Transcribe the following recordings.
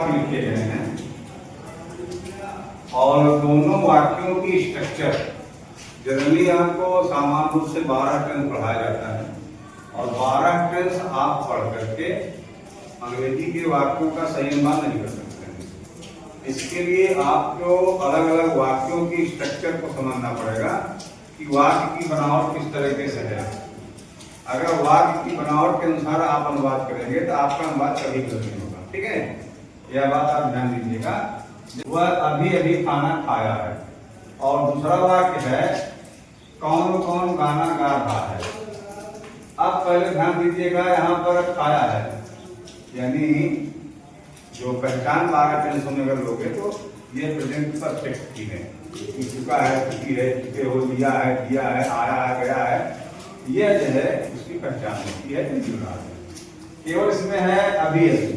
लिखे गए हैं और दोनों वाक्यों की स्ट्रक्चर जनरली आपको सामान्य रूप से 12 टेंस पढ़ाया जाता है और 12 टेंस आप पढ़ करके अंग्रेजी के वाक्यों का सही अनुमान नहीं कर सकते हैं। इसके लिए आपको अलग अलग वाक्यों की स्ट्रक्चर को समझना पड़ेगा कि वाक्य की बनावट किस तरीके से है। अगर वाक्य की बनावट के अनुसार आप अनुवाद करेंगे तो आपका अनुवाद कभी गलत नहीं होगा। ठीक है, यह बात आप ध्यान दीजिएगा। वह अभी अभी खाना खाया है और दूसरा वाक्य है कौन कौन गाना गा रहा है। अब पहले ध्यान दीजिएगा, यहाँ पर खाया है यानी जो पहचान 12 टेंसों में अगर लोगे तो ये प्रेजेंट परफेक्ट की है, चुका है, चुकी है, चुके हो, लिया है, दिया है, आया है, गया है, यह जो है उसकी पहचान होती है। केवल इसमें है अभी अभी।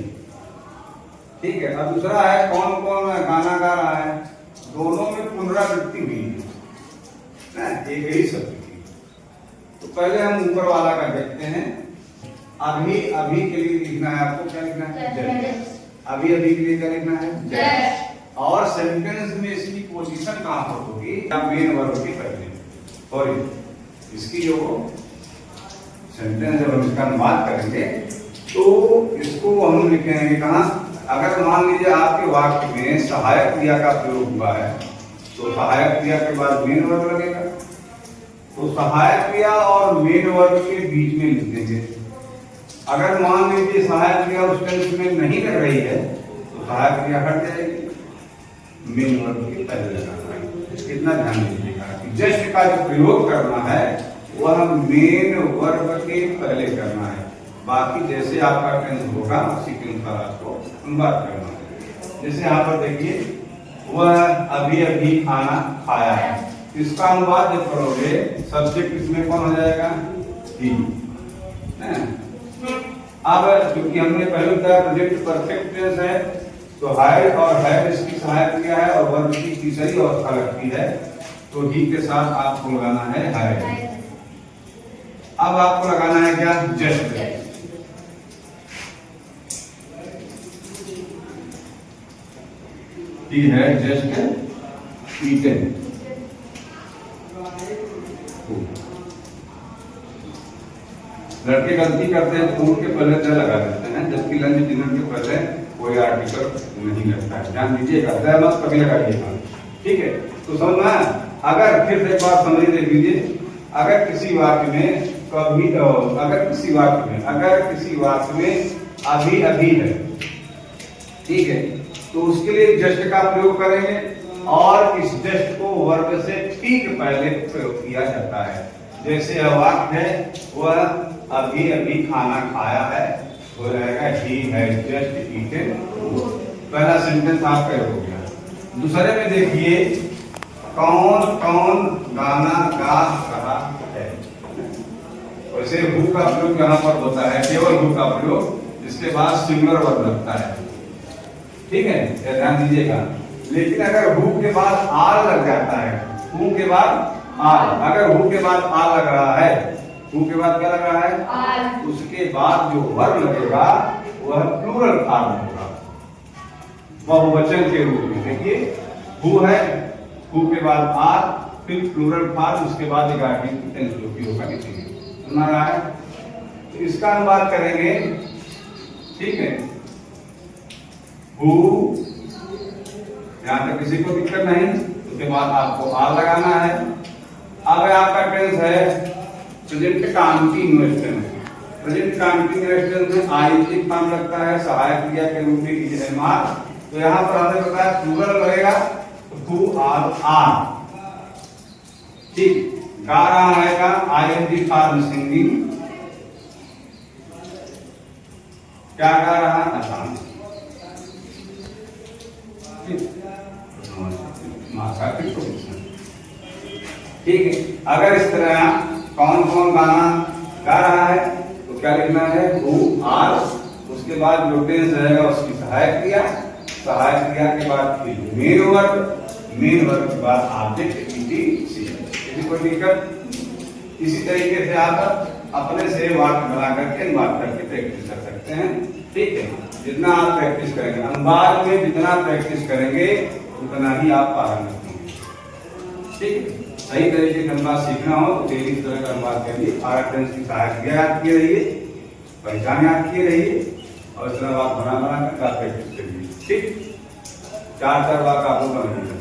ठीक है, अब दूसरा है कौन कौन गाना गा रहा है। दोनों में पुनरावृत्ति हुई है, एक ही शब्द की। तो पहले हम ऊपर वाला का देखते हैं। अभी अभी के लिए लिखना है आपको, क्या लिखना है? अभी अभी के लिए क्या लिखना है? और सेंटेंस में इसकी पोजीशन कहां पर होगी? मेन वर्ब के पहले। और इसकी जो सेंटेंस जब हम इसका अनुवाद करेंगे तो इसको हम लिखेंगे कहां? अगर मान लीजिए आपके वाक्य में सहायक क्रिया का प्रयोग हुआ है तो सहायक क्रिया के बाद मेन वर्ब लगेगा। तो सहायक क्रिया और मेन वर्ब के बीच में लिख देंगे। अगर मान लीजिए सहायक क्रिया उस टेंस में नहीं लग रही है तो सहायक क्रिया हट जाएगी, मेन वर्ब के पहले लगाना है। कितना ध्यान दीजिएगा कि जस्ट का जो प्रयोग करना है वह मेन वर्ब के पहले करना है। बाकी जैसे आपका टेंस होगा उसी के अनुसार आपको अनुवाद करना है। जैसे यहाँ पर देखिए, वह अभी अभी खाना खाया है। इसका अनुवाद जब करोगे सब्जेक्ट इसमें कौन हो जाएगा? ही। अब क्योंकि हमने पहले बताया प्रेजेंट परफेक्ट टेंस है तो हाय और हैव इसकी सहायक क्रिया है और वर्ब की तीसरी अवस्था लगती है, तो ही के साथ आपको लगाना है हाय। अब आपको लगाना है क्या? जस्ट। ही है जस्ट ईटन। लड़के गलती करते हैं, फूड के पहले द लगा देते हैं, जबकि लंच डिनर के पहले कोई आर्टिकल नहीं लगता है। ध्यान दीजिएगा, द मत कभी लगाइएगा। ठीक है, तो समझना। अगर फिर एक बार समझ ले लीजिए, अगर किसी वाक्य में कभी अगर किसी वाक्य में अभी अभी है, ठीक है, तो उसके लिए जस्ट का प्रयोग करेंगे और इस जस्ट को वर्ब से ठीक पहले प्रयोग किया जाता है। जैसे वाक्य है वह अभी अभी खाना खाया है, हो रहेगा ही हैज जस्ट ईटन। पहला सेंटेंस आपका हो गया। दूसरे में देखिए कौन कौन गाना गा रहा है। वैसे हु का प्रयोग यहाँ पर होता है, केवल हु का प्रयोग, जिसके बाद सिंगुलर वर्ब लगता है। ठीक है, ध्यान दीजिएगा। लेकिन अगर हु के बाद आर लग जाता है, हु के बाद आर, अगर हु के बाद आर लग रहा है, हु के बाद क्या लग रहा है? आर। उसके बाद जो वर्ब लगेगा वह प्लूरल फॉर्म होगा, बहुवचन के रूप में। देखिए हु है, हु के बाद आर, फिर प्लूरल फॉर्म, उसके बाद एक आर्टिकल टेंस जो भी होगा लिखेंगे। सुना रहा है? तो इसका अनुवाद करेंगे। ठीक है, हु, यहां तक किसी को दिक्कत नहीं, उसके बाद आपको आर लगाना है। अब आपका टेंस है present continuous tense. Present continuous tense में आईएनजी फॉर्म लगता है, सहायक क्रिया के रूप में इज एम आर। तो यहां पर हमने बताया प्लूरल लगेगा हु आर आर। ठीक, गा रहा है का आईएनजी फॉर्म सिंगिंग। क्या गा रहा है? आसान। ठीक है, अगर इस तरह कौन कौन गाना गा रहा है तो क्या लिखना है? हु आर, उसके बाद जो टेंस रहेगा उसकी सहायक क्रिया, सहायक क्रिया के बाद मेन वर्ब, मेन वर्ब के बाद ऑब्जेक्ट इसी कोई दिक्कत। इसी तरीके से आप अपने से वाक्य बना करके बात करके प्रैक्टिस कर सकते हैं। ठीक है, जितना आप प्रैक्टिस करेंगे, अनुवाद में जितना प्रैक्टिस करेंगे उतना ही आप पारंगत होंगे। ठीक है, सही तरीके से अनुवाद सीखना हो तो डेली इस तरह का अनुवाद करिए, 12 टेंस की सहायक क्रिया याद किए रहिए, पहचान याद किए रहिए और इस तरह बात बना कर आप प्रैक्टिस करिए। ठीक, 4 बार का आप लोग